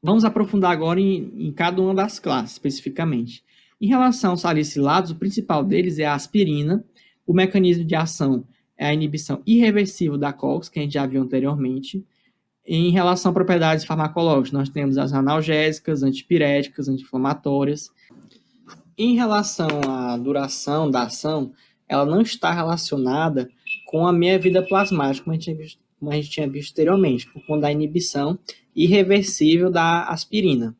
Vamos aprofundar agora em cada uma das classes, especificamente. Em relação aos salicilatos, o principal deles é a aspirina. O mecanismo de ação é a inibição irreversível da COX, que a gente já viu anteriormente. Em relação a propriedades farmacológicas, nós temos as analgésicas, antipiréticas, anti-inflamatórias. Em relação à duração da ação, ela não está relacionada com a meia-vida plasmática, como a gente tinha visto anteriormente, por conta da inibição irreversível da aspirina.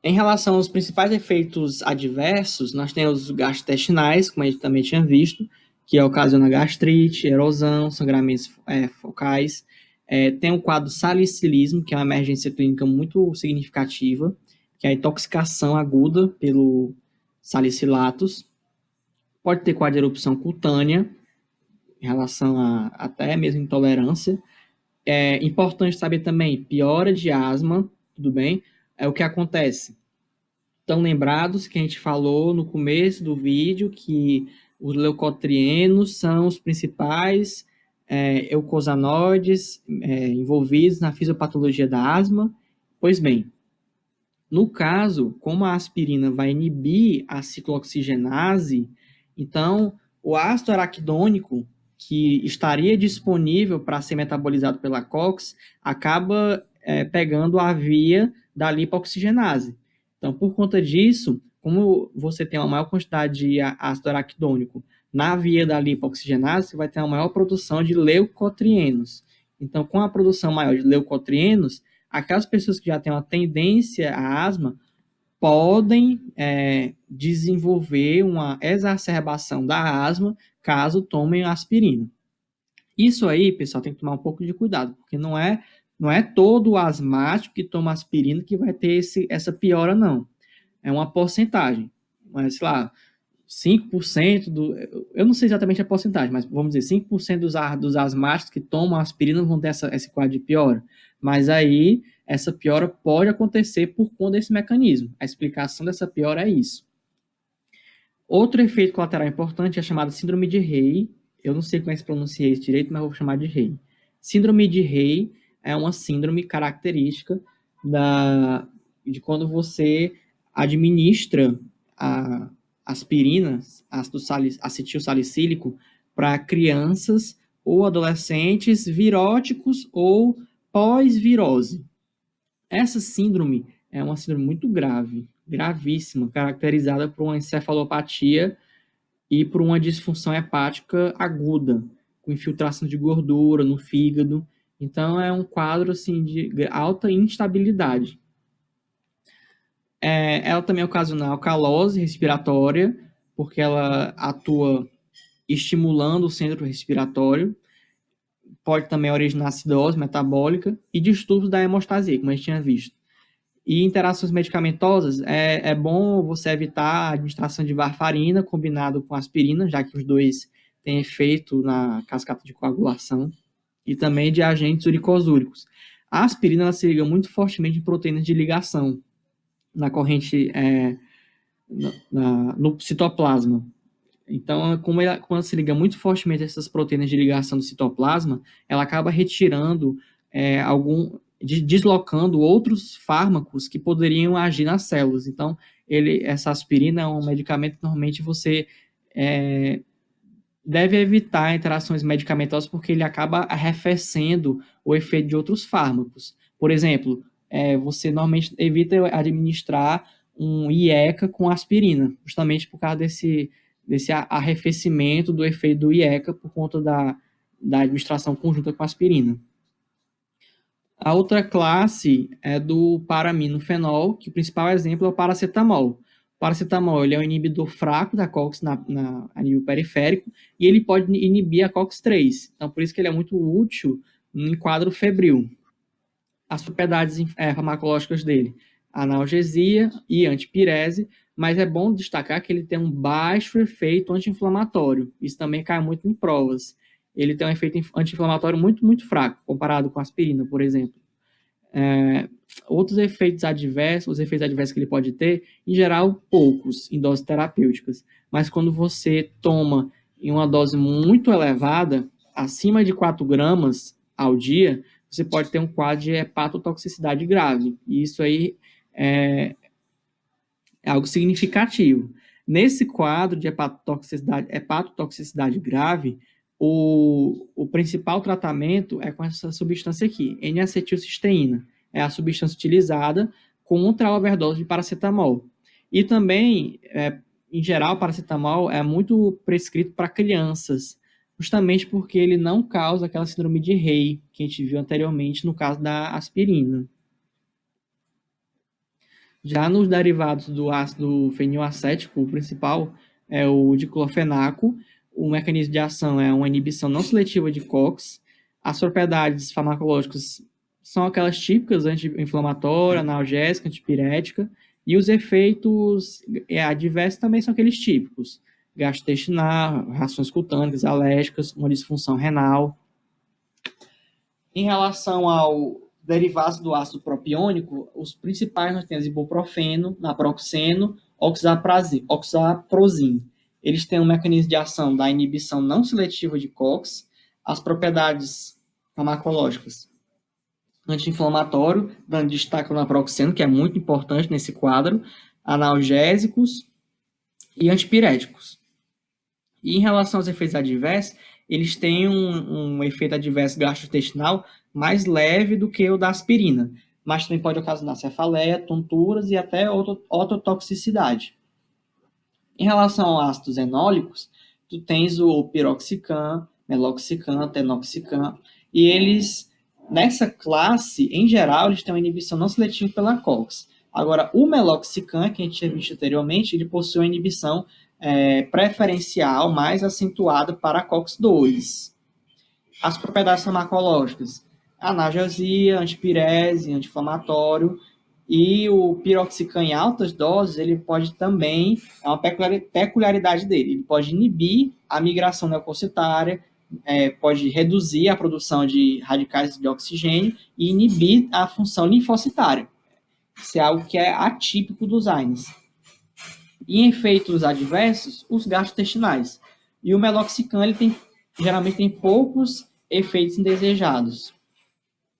Em relação aos principais efeitos adversos, nós temos os gastrointestinais, como a gente também tinha visto, que ocasiona gastrite, erosão, sangramentos focais. Tem o quadro salicilismo, que é uma emergência clínica muito significativa, que é a intoxicação aguda pelo salicilatos. Pode ter quadro de erupção cutânea, em relação a até mesmo intolerância. É importante saber também, piora de asma, tudo bem? É o que acontece. Estão lembrados que a gente falou no começo do vídeo que os leucotrienos são os principais eucosanoides envolvidos na fisiopatologia da asma? Pois bem, no caso, como a aspirina vai inibir a ciclooxigenase, então o ácido araquidônico que estaria disponível para ser metabolizado pela COX acaba pegando a via da lipoxigenase. Então, por conta disso, como você tem uma maior quantidade de ácido araquidônico na via da lipoxigenase, você vai ter uma maior produção de leucotrienos. Então, com a produção maior de leucotrienos, aquelas pessoas que já têm uma tendência à asma podem desenvolver uma exacerbação da asma caso tomem aspirina. Isso aí, pessoal, tem que tomar um pouco de cuidado, porque não é todo asmático que toma aspirina que vai ter essa piora, não. É uma porcentagem. Mas, sei lá, 5% do. Eu não sei exatamente a porcentagem, mas vamos dizer, 5% dos asmáticos que tomam aspirina vão ter esse quadro de piora. Mas aí, essa piora pode acontecer por conta desse mecanismo. A explicação dessa piora é isso. Outro efeito colateral importante é chamado síndrome de Rey. Eu não sei como é que se pronuncia isso direito, mas eu vou chamar de Rey. Síndrome de Rey é uma síndrome característica de quando você administra a aspirina, ácido acetilsalicílico, para crianças ou adolescentes viróticos ou pós-virose. Essa síndrome é uma síndrome muito grave, gravíssima, caracterizada por uma encefalopatia e por uma disfunção hepática aguda, com infiltração de gordura no fígado. Então, é um quadro assim, de alta instabilidade. Ela também ocasiona alcalose respiratória, porque ela atua estimulando o centro respiratório. Pode também originar acidose metabólica e distúrbios da hemostasia, como a gente tinha visto. E interações medicamentosas, é bom você evitar a administração de varfarina combinado com aspirina, já que os dois têm efeito na cascata de coagulação, e também de agentes uricosúricos. A aspirina ela se liga muito fortemente em proteínas de ligação na corrente, no citoplasma. Então, como ela se liga muito fortemente a essas proteínas de ligação do citoplasma, ela acaba retirando deslocando outros fármacos que poderiam agir nas células. Então, essa aspirina é um medicamento que normalmente você deve evitar interações medicamentosas porque ele acaba arrefecendo o efeito de outros fármacos. Por exemplo, você normalmente evita administrar um IECA com aspirina, justamente por causa desse arrefecimento do efeito do IECA por conta da administração conjunta com aspirina. A outra classe é do paraminofenol, que o principal exemplo é o paracetamol. O paracetamol ele é um inibidor fraco da COX a nível periférico e ele pode inibir a COX-3. Então, por isso que ele é muito útil em quadro febril. As propriedades farmacológicas dele, analgesia e antipirese, mas é bom destacar que ele tem um baixo efeito anti-inflamatório. Isso também cai muito em provas. Ele tem um efeito anti-inflamatório muito, muito fraco, comparado com a aspirina, por exemplo. Outros efeitos adversos, os efeitos adversos que ele pode ter, em geral, poucos em doses terapêuticas. Mas quando você toma em uma dose muito elevada, acima de 4 gramas ao dia, você pode ter um quadro de hepatotoxicidade grave. E isso aí é algo significativo. Nesse quadro de hepatotoxicidade grave, o principal tratamento é com essa substância aqui, N-acetilcisteína. É a substância utilizada contra a overdose de paracetamol. E também, em geral, o paracetamol é muito prescrito para crianças, justamente porque ele não causa aquela síndrome de Rey que a gente viu anteriormente no caso da aspirina. Já nos derivados do ácido fenilacético, o principal é o diclofenaco. O mecanismo de ação é uma inibição não seletiva de COX. As propriedades farmacológicas são aquelas típicas, anti-inflamatória, analgésica, antipirética. E os efeitos adversos também são aqueles típicos. Gastrointestinal, reações cutâneas, alérgicas, uma disfunção renal. Em relação ao derivados do ácido propiônico, os principais nós temos ibuprofeno, naproxeno, oxaprozin. Eles têm um mecanismo de ação da inibição não seletiva de COX, as propriedades farmacológicas anti-inflamatório, dando destaque ao naproxeno, que é muito importante nesse quadro, analgésicos e antipiréticos. E em relação aos efeitos adversos, eles têm um efeito adverso gastrointestinal mais leve do que o da aspirina, mas também pode ocasionar cefaleia, tonturas e até ototoxicidade. Em relação a ácidos enólicos, tu tens o piroxicam, meloxicam, tenoxicam, e eles, nessa classe, em geral, eles têm uma inibição não seletiva pela COX. Agora, o meloxicam, que a gente tinha visto anteriormente, ele possui uma inibição preferencial mais acentuada para a COX-2. As propriedades farmacológicas, analgesia, antipirese, anti-inflamatório, e o piroxicam em altas doses, ele pode também, é uma peculiaridade dele, ele pode inibir a migração leucocitária, pode reduzir a produção de radicais de oxigênio e inibir a função linfocitária. Isso é algo que é atípico dos AINES. E em efeitos adversos, os gastrointestinais. E o meloxicam, ele geralmente tem poucos efeitos indesejados.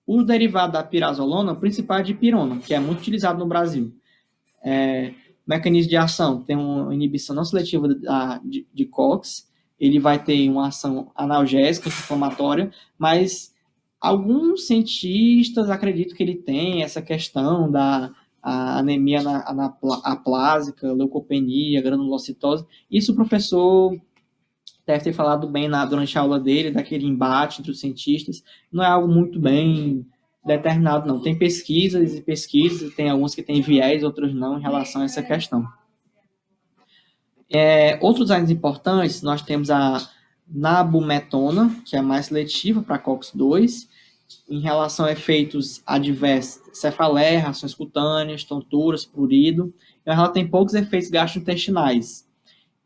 O derivado da pirazolona, o principal é a dipirona, que é muito utilizado no Brasil. Mecanismo de ação, tem uma inibição não seletiva de COX, ele vai ter uma ação analgésica, inflamatória, mas alguns cientistas acreditam que ele tem essa questão da anemia aplásica, leucopenia, granulocitose. Isso o professor deve ter falado bem durante a aula dele, daquele embate entre os cientistas. Não é algo muito bem determinado, não. Tem pesquisas e pesquisas, tem alguns que têm viés, outros não, em relação a essa questão. Outros áreas importantes, nós temos a nabumetona, que é mais seletiva para COX-2, em relação a efeitos adversos, cefaleia, reações cutâneas, tonturas, prurido. Ela tem poucos efeitos gastrointestinais.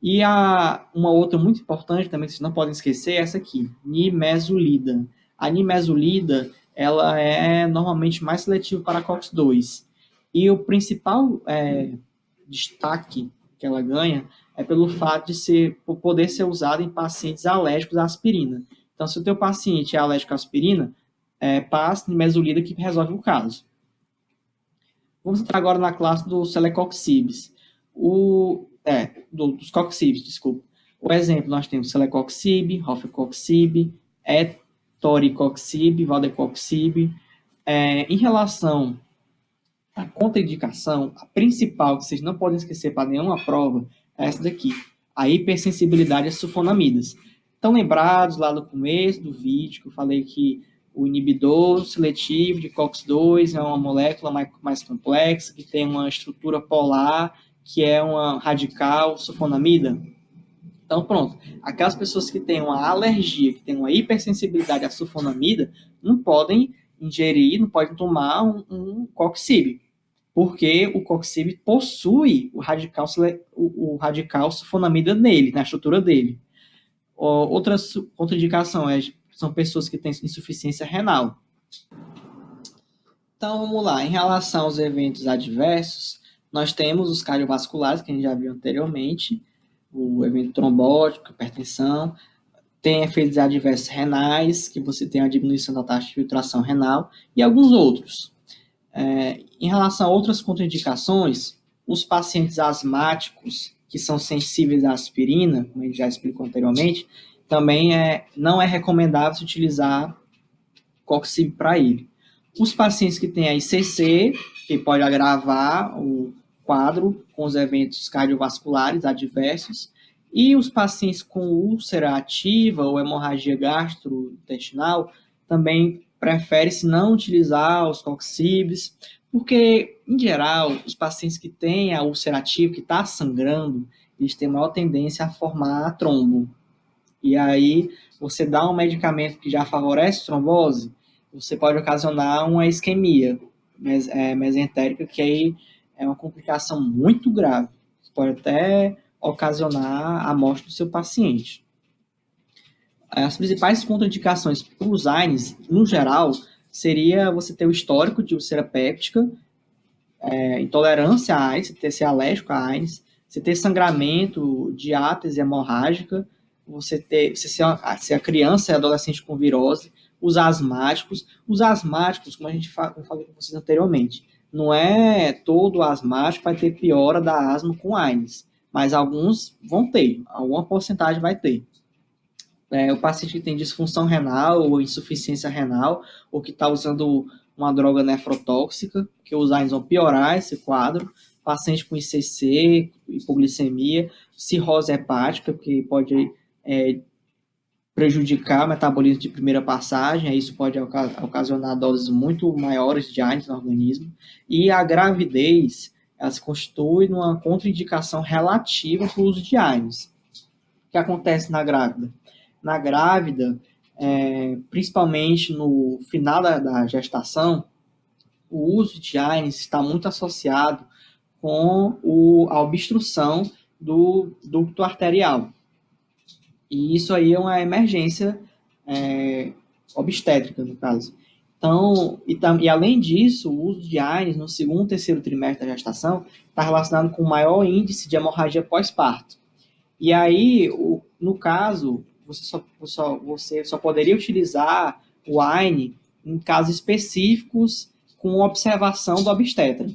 E uma outra muito importante também, que vocês não podem esquecer, é essa aqui, nimesulida. A nimesulida, ela é normalmente mais seletiva para COX-2. E o principal destaque que ela ganha é pelo fato de poder ser usada em pacientes alérgicos à aspirina. Então, se o teu paciente é alérgico à aspirina, passe nimesulida que resolve o caso. Vamos entrar agora na classe do Celecoxibs. Dos coxibs, desculpa. O exemplo, nós temos Celecoxib, Rofecoxib, Etoricoxib, Valdecoxib. Em relação à contraindicação, a principal que vocês não podem esquecer para nenhuma prova é essa daqui, a hipersensibilidade às sulfonamidas. Estão lembrados lá no começo do vídeo que eu falei que o inibidor seletivo de COX-2 é uma molécula mais complexa, que tem uma estrutura polar, que é uma radical sulfonamida? Então, pronto. Aquelas pessoas que têm uma alergia, que têm uma hipersensibilidade à sulfonamida, não podem ingerir, não podem tomar um coxib, porque o coxib possui o radical sulfonamida nele, na estrutura dele. Outra contraindicação são pessoas que têm insuficiência renal. Então, vamos lá. Em relação aos eventos adversos, nós temos os cardiovasculares, que a gente já viu anteriormente, o evento trombótico, hipertensão. tem efeitos adversos renais, que você tem a diminuição da taxa de filtração renal, e alguns outros. Em relação a outras contraindicações, os pacientes asmáticos, que são sensíveis à aspirina, como a gente já explicou anteriormente, também não é recomendável se utilizar coxib para ele. Os pacientes que têm a ICC, que pode agravar o quadro com os eventos cardiovasculares adversos, e os pacientes com úlcera ativa ou hemorragia gastrointestinal, também prefere-se não utilizar os coxibs, porque, em geral, os pacientes que têm a úlcera ativa, que está sangrando, eles têm maior tendência a formar trombo. E aí, você dá um medicamento que já favorece trombose, você pode ocasionar uma isquemia mesentérica, que aí é uma complicação muito grave. Pode até ocasionar a morte do seu paciente. As principais contraindicações para os AINES, no geral, seria você ter o histórico de úlcera péptica, intolerância a AINES, você ter ser alérgico a AINES, você ter sangramento, diátese hemorrágica, você ser a criança e adolescente com virose, os asmáticos, como a gente falou com vocês anteriormente, não é todo asmático vai ter piora da asma com AINES, mas alguns vão ter, alguma porcentagem vai ter. O paciente que tem disfunção renal ou insuficiência renal, ou que está usando uma droga nefrotóxica, que os AINES vão piorar esse quadro. Paciente com ICC, hipoglicemia, cirrose hepática, que pode prejudicar o metabolismo de primeira passagem, isso pode ocasionar doses muito maiores de AINES no organismo. E a gravidez, ela se constitui numa contraindicação relativa para o uso de AINES. O que acontece na grávida? Na grávida, principalmente no final da gestação, o uso de AINES está muito associado com a obstrução do ducto arterial. E isso aí é uma emergência obstétrica, no caso. Então, e além disso, o uso de AINES no segundo e terceiro trimestre da gestação está relacionado com maior índice de hemorragia pós-parto. E aí, no caso, você só poderia utilizar o AINE em casos específicos com observação do obstetra.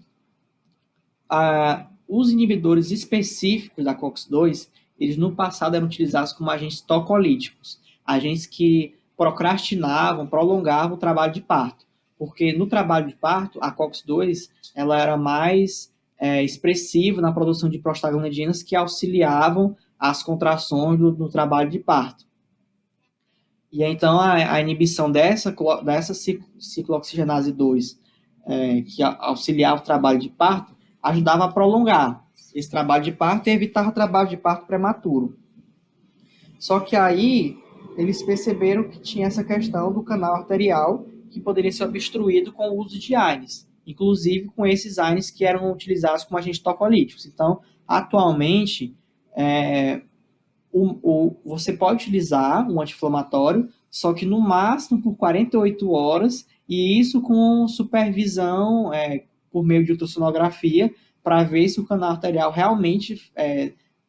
Os inibidores específicos da COX-2, eles no passado eram utilizados como agentes tocolíticos, agentes que procrastinavam, prolongavam o trabalho de parto, porque no trabalho de parto, a COX-2 ela era mais expressiva na produção de prostaglandinas que auxiliavam as contrações do trabalho de parto. E então a inibição dessa ciclooxigenase 2, que auxiliava o trabalho de parto, ajudava a prolongar esse trabalho de parto e evitava o trabalho de parto prematuro. Só que aí eles perceberam que tinha essa questão do canal arterial que poderia ser obstruído com o uso de AINES, inclusive com esses AINES que eram utilizados como agentes tocolíticos. Então, atualmente, você pode utilizar um anti-inflamatório, só que no máximo por 48 horas, e isso com supervisão por meio de ultrassonografia, para ver se o canal arterial realmente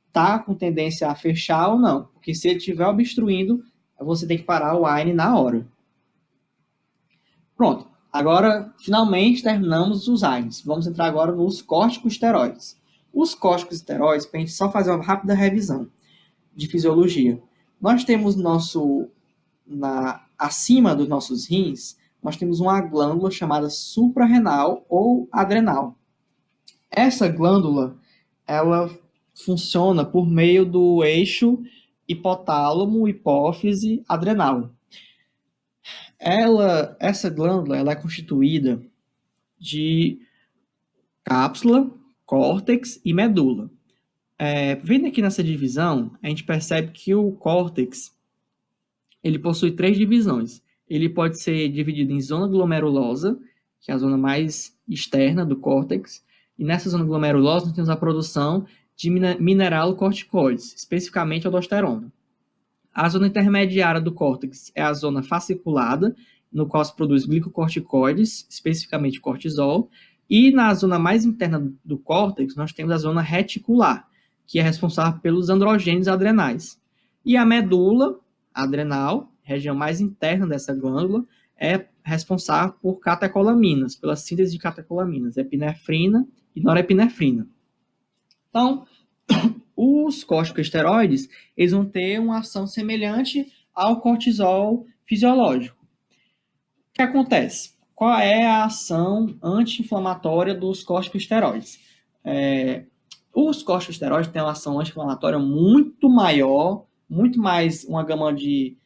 está com tendência a fechar ou não. Porque se ele estiver obstruindo, você tem que parar o AINE na hora. Pronto. Agora, finalmente, terminamos os AINES. Vamos entrar agora nos corticosteroides. Os corticosteroides, para a gente só fazer uma rápida revisão de fisiologia. Nós temos acima dos nossos rins, nós temos uma glândula chamada suprarrenal ou adrenal. Essa glândula, ela funciona por meio do eixo hipotálamo, hipófise, adrenal. Essa glândula, ela é constituída de cápsula, córtex e medula. Vendo aqui nessa divisão, a gente percebe que o córtex ele possui 3 divisões. Ele pode ser dividido em zona glomerulosa, que é a zona mais externa do córtex, e nessa zona glomerulosa nós temos a produção de mineralocorticoides, especificamente aldosterona. A zona intermediária do córtex é a zona fasciculada, no qual se produz glicocorticoides, especificamente cortisol, e na zona mais interna do córtex nós temos a zona reticular, que é responsável pelos androgênios adrenais. E a medula, adrenal, região mais interna dessa glândula, é responsável por catecolaminas, pela síntese de catecolaminas, epinefrina e norepinefrina. Então, os corticosteroides, eles vão ter uma ação semelhante ao cortisol fisiológico. O que acontece? Qual é a ação anti-inflamatória dos corticosteroides? Os corticosteroides têm uma ação anti-inflamatória muito maior, muito mais, uma gama de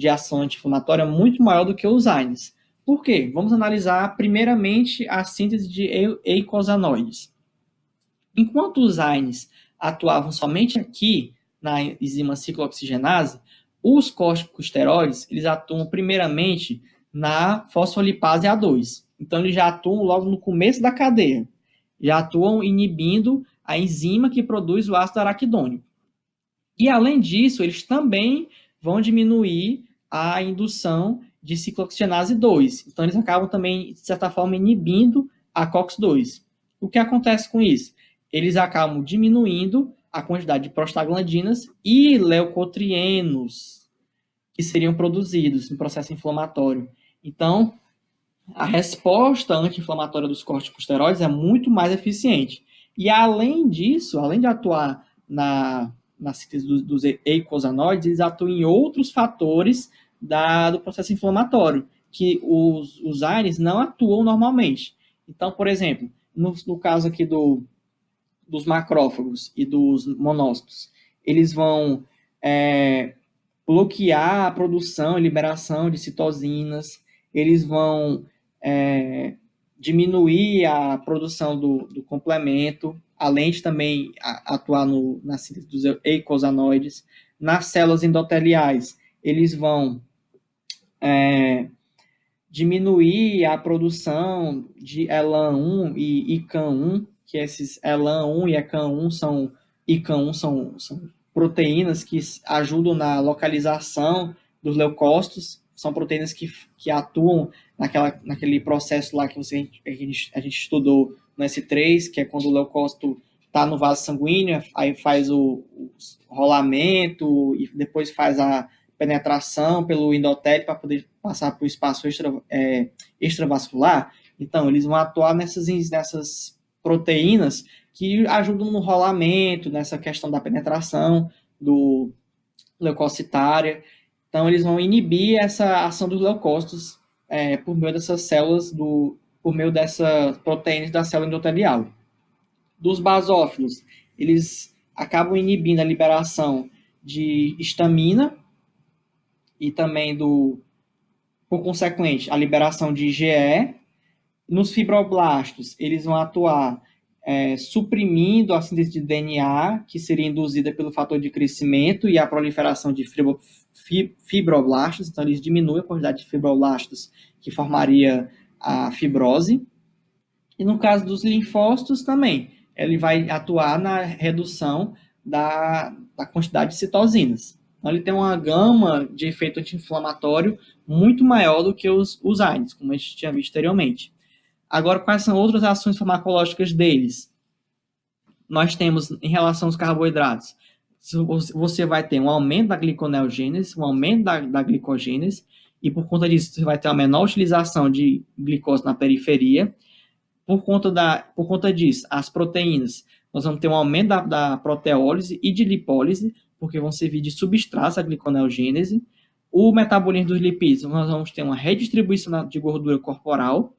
ação anti-inflamatória muito maior do que os AINES. Por quê? Vamos analisar primeiramente a síntese de eicosanoides. Enquanto os AINES atuavam somente aqui na enzima ciclooxigenase, os corticosteroides, eles atuam primeiramente na fosfolipase A2. Então, eles já atuam logo no começo da cadeia. Já atuam inibindo a enzima que produz o ácido araquidônico. E, além disso, eles também vão diminuir a indução de ciclooxigenase 2. Então, eles acabam também, de certa forma, inibindo a COX-2. O que acontece com isso? Eles acabam diminuindo a quantidade de prostaglandinas e leucotrienos que seriam produzidos no processo inflamatório. Então, a resposta anti-inflamatória dos corticosteroides é muito mais eficiente. E, além disso, além de atuar na síntese dos eicosanoides, eles atuam em outros fatores do processo inflamatório, que os AINES não atuam normalmente. Então, por exemplo, no caso aqui dos macrófagos e dos monócitos, eles vão bloquear a produção e liberação de citosinas, eles vão diminuir a produção do complemento, além de também atuar na síntese dos eicosanoides. Nas células endoteliais, eles vão diminuir a produção de ELAN1 e ICAN1, que esses ELAN1 e ICAN1 são proteínas que ajudam na localização dos leucócitos, são proteínas que atuam naquele processo lá que a gente estudou no S3, que é quando o leucócito está no vaso sanguíneo, aí faz o rolamento e depois faz a penetração pelo endotélio para poder passar para o espaço extravascular. Então, eles vão atuar nessas proteínas que ajudam no rolamento, nessa questão da penetração do leucocitária. Então, eles vão inibir essa ação dos leucócitos por meio dessas células, por meio dessas proteínas da célula endotelial. Dos basófilos, eles acabam inibindo a liberação de histamina e também por consequente, a liberação de IgE. Nos fibroblastos, eles vão atuar suprimindo a síntese de DNA, que seria induzida pelo fator de crescimento e a proliferação de fibroblastos. Então, eles diminuem a quantidade de fibroblastos que formaria a fibrose. E no caso dos linfócitos também, ele vai atuar na redução da quantidade de citosinas. Então, ele tem uma gama de efeito anti-inflamatório muito maior do que os AINES, como a gente tinha visto anteriormente. Agora, quais são outras ações farmacológicas deles? Nós temos, em relação aos carboidratos, você vai ter um aumento da gliconeogênese, um aumento da glicogênese, e por conta disso, você vai ter uma menor utilização de glicose na periferia. Por conta disso, as proteínas, nós vamos ter um aumento da proteólise e de lipólise, porque vão servir de substrato à gliconeogênese. O metabolismo dos lipídios, nós vamos ter uma redistribuição de gordura corporal.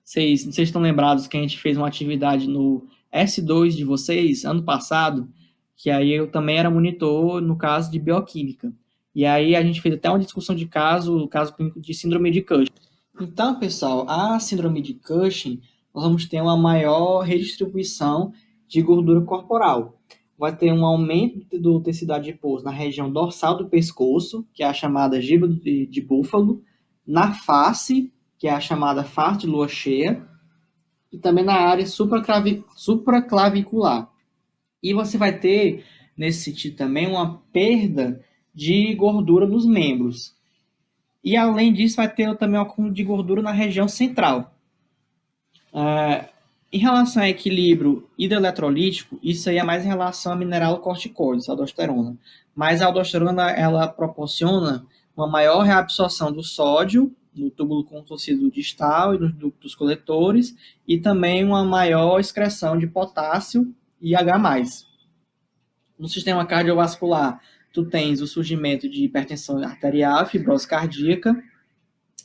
Vocês estão lembrados que a gente fez uma atividade no S2 de vocês, ano passado, que aí eu também era monitor no caso de bioquímica. E aí a gente fez até uma discussão de caso clínico de síndrome de Cushing. Então, pessoal, a síndrome de Cushing, nós vamos ter uma maior redistribuição de gordura corporal. Vai ter um aumento do tecido adiposo na região dorsal do pescoço, que é a chamada giba de búfalo, na face, que é a chamada face de lua cheia, e também na área supraclavicular. E você vai ter, nesse sentido também, uma perda de gordura nos membros. E, além disso, vai ter também um acúmulo de gordura na região central. Em relação a equilíbrio hidroeletrolítico, isso aí é mais em relação a mineralocorticoides, a aldosterona. Mas a aldosterona, ela proporciona uma maior reabsorção do sódio no túbulo contorcido distal e nos ductos coletores, e também uma maior excreção de potássio e H+. No sistema cardiovascular, tu tens o surgimento de hipertensão arterial, fibrose cardíaca,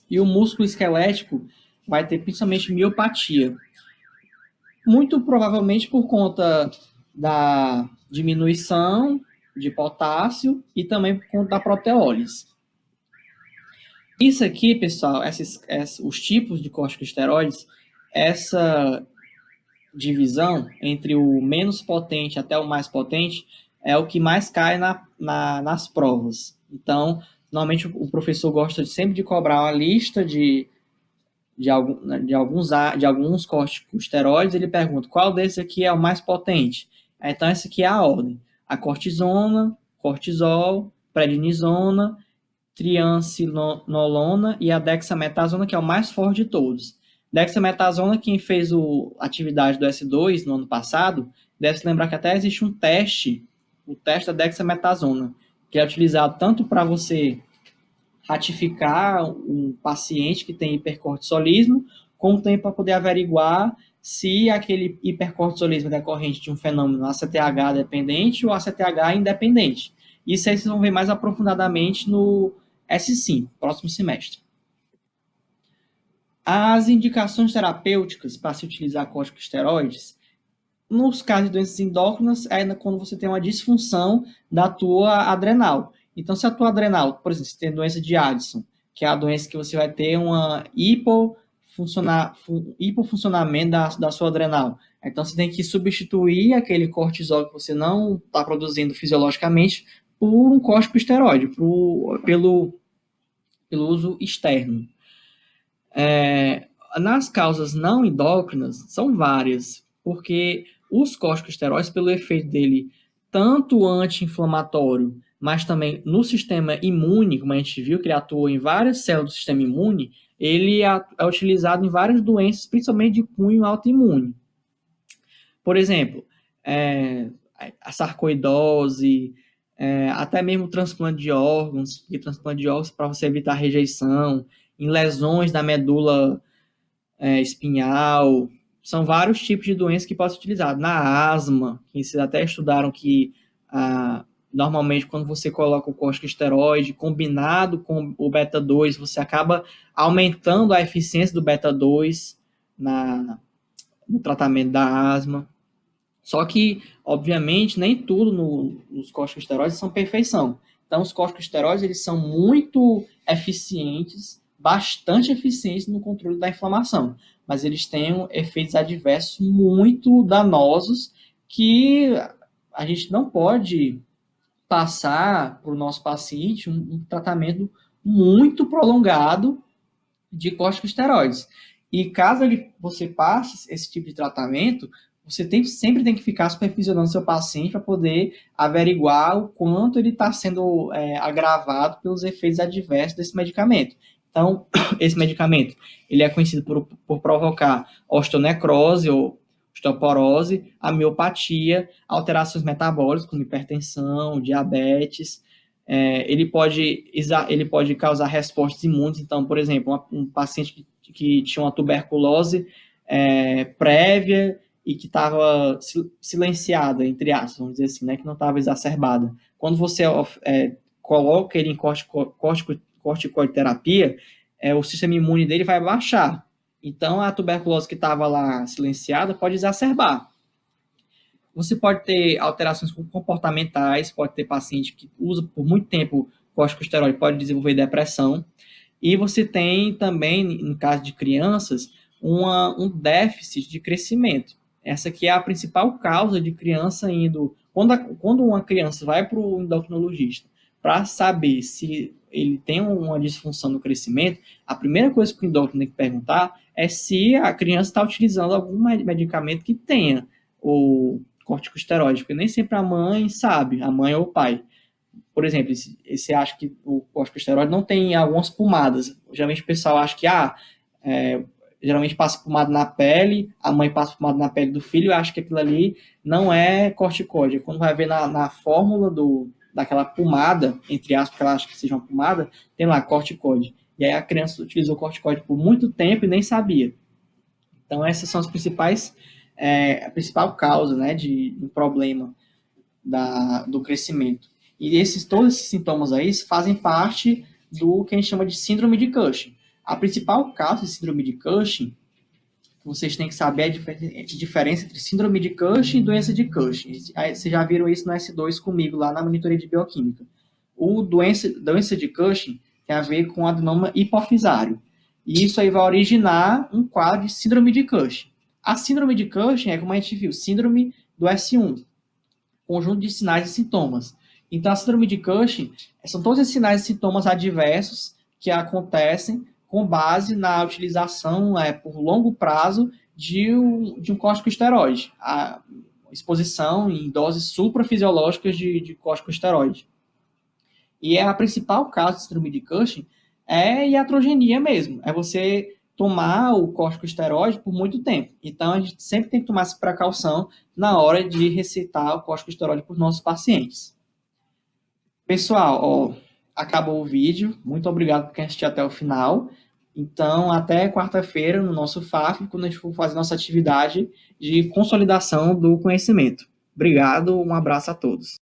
e o músculo esquelético vai ter principalmente miopatia. Muito provavelmente por conta da diminuição de potássio e também por conta da proteólise. Isso aqui, pessoal, os tipos de corticosteroides, essa divisão entre o menos potente até o mais potente é o que mais cai nas provas. Então, normalmente o professor gosta sempre de cobrar uma lista de alguns corticosteroides, ele pergunta qual desses aqui é o mais potente. Então, essa aqui é a ordem. A cortisona, cortisol, prednisona, triancinolona e a dexametasona, que é o mais forte de todos. Dexametasona, quem fez a atividade do S2 no ano passado, deve se lembrar que até existe um teste, o teste da dexametasona, que é utilizado tanto para você ratificar um paciente que tem hipercortisolismo, como também para poder averiguar se aquele hipercortisolismo é decorrente de um fenômeno ACTH dependente ou ACTH independente. Isso aí vocês vão ver mais aprofundadamente no S5, próximo semestre. As indicações terapêuticas para se utilizar corticosteroides, nos casos de doenças endócrinas, é quando você tem uma disfunção da tua adrenal. Então, se a tua adrenal, por exemplo, se tem doença de Addison, que é a doença que você vai ter uma hipofuncionamento da sua adrenal. Então, você tem que substituir aquele cortisol que você não está produzindo fisiologicamente por um corticosteroide, pelo uso externo. Nas causas não endócrinas, são várias, porque os corticosteroides, pelo efeito dele, tanto anti-inflamatório, mas também no sistema imune, como a gente viu, que ele atua em várias células do sistema imune, ele é utilizado em várias doenças, principalmente de cunho autoimune. Por exemplo, a sarcoidose, até mesmo o transplante de órgãos, para você evitar rejeição, em lesões da medula espinhal, são vários tipos de doenças que podem ser utilizados. Na asma, que vocês até estudaram que normalmente quando você coloca o corticosteroide combinado com o beta-2, você acaba aumentando a eficiência do beta-2 no tratamento da asma. Só que, obviamente, nem tudo nos corticosteroides são perfeição. Então, os corticosteroides, eles são muito eficientes, bastante eficientes no controle da inflamação, mas eles têm efeitos adversos muito danosos que a gente não pode passar para o nosso paciente um tratamento muito prolongado de corticosteroides. E caso você passe esse tipo de tratamento, você sempre tem que ficar supervisionando seu paciente para poder averiguar o quanto ele está sendo agravado pelos efeitos adversos desse medicamento. Então, esse medicamento ele é conhecido por provocar osteonecrose ou osteoporose, a miopatia, alterações metabólicas como hipertensão, diabetes. Ele pode causar respostas imunes. Então, por exemplo, um paciente que tinha uma tuberculose prévia e que estava silenciada, entre aspas, vamos dizer assim, né, que não estava exacerbada. Quando você coloca ele em corticoterapia, o sistema imune dele vai baixar. Então, a tuberculose que estava lá silenciada pode exacerbar. Você pode ter alterações comportamentais, pode ter paciente que usa por muito tempo corticosteroide, pode desenvolver depressão. E você tem também, no caso de crianças, um déficit de crescimento. Essa aqui é a principal causa de criança indo... Quando uma criança vai para o endocrinologista para saber se ele tem uma disfunção no crescimento, a primeira coisa que o endócrino tem que perguntar é se a criança está utilizando algum medicamento que tenha o corticosteroide, porque nem sempre a mãe sabe, a mãe ou o pai. Por exemplo, você acha que o corticosteroide não tem algumas pomadas. Geralmente o pessoal acha que geralmente passa pomada na pele, a mãe passa pomada na pele do filho e acha que aquilo ali não é corticóide. Quando vai ver na fórmula daquela pomada, entre aspas, que ela acha que seja uma pomada, tem lá corticóide. E aí a criança utilizou corticóide por muito tempo e nem sabia. Então essas são as principais, a principal causa, né, de um problema do crescimento. E todos esses sintomas aí fazem parte do que a gente chama de síndrome de Cushing. A principal causa de síndrome de Cushing, que vocês têm que saber a diferença entre síndrome de Cushing e doença de Cushing. Vocês já viram isso no S2 comigo, lá na monitoria de bioquímica. Doença de Cushing tem a ver com adenoma hipofisário. E isso aí vai originar um quadro de síndrome de Cushing. A síndrome de Cushing é, como a gente viu, síndrome do S1, conjunto de sinais e sintomas. Então, a síndrome de Cushing são todos esses sinais e sintomas adversos que acontecem com base na utilização por longo prazo de um corticosteroide, a exposição em doses suprafisiológicas de corticosteroide. E a principal causa de síndrome de Cushing é iatrogenia mesmo, é você tomar o corticosteroide por muito tempo. Então, a gente sempre tem que tomar essa precaução na hora de recitar o corticosteroide para os nossos pacientes. Pessoal, ó, acabou o vídeo. Muito obrigado por quem assistiu até o final. Então, até quarta-feira no nosso FAF, quando a gente for fazer nossa atividade de consolidação do conhecimento. Obrigado, um abraço a todos.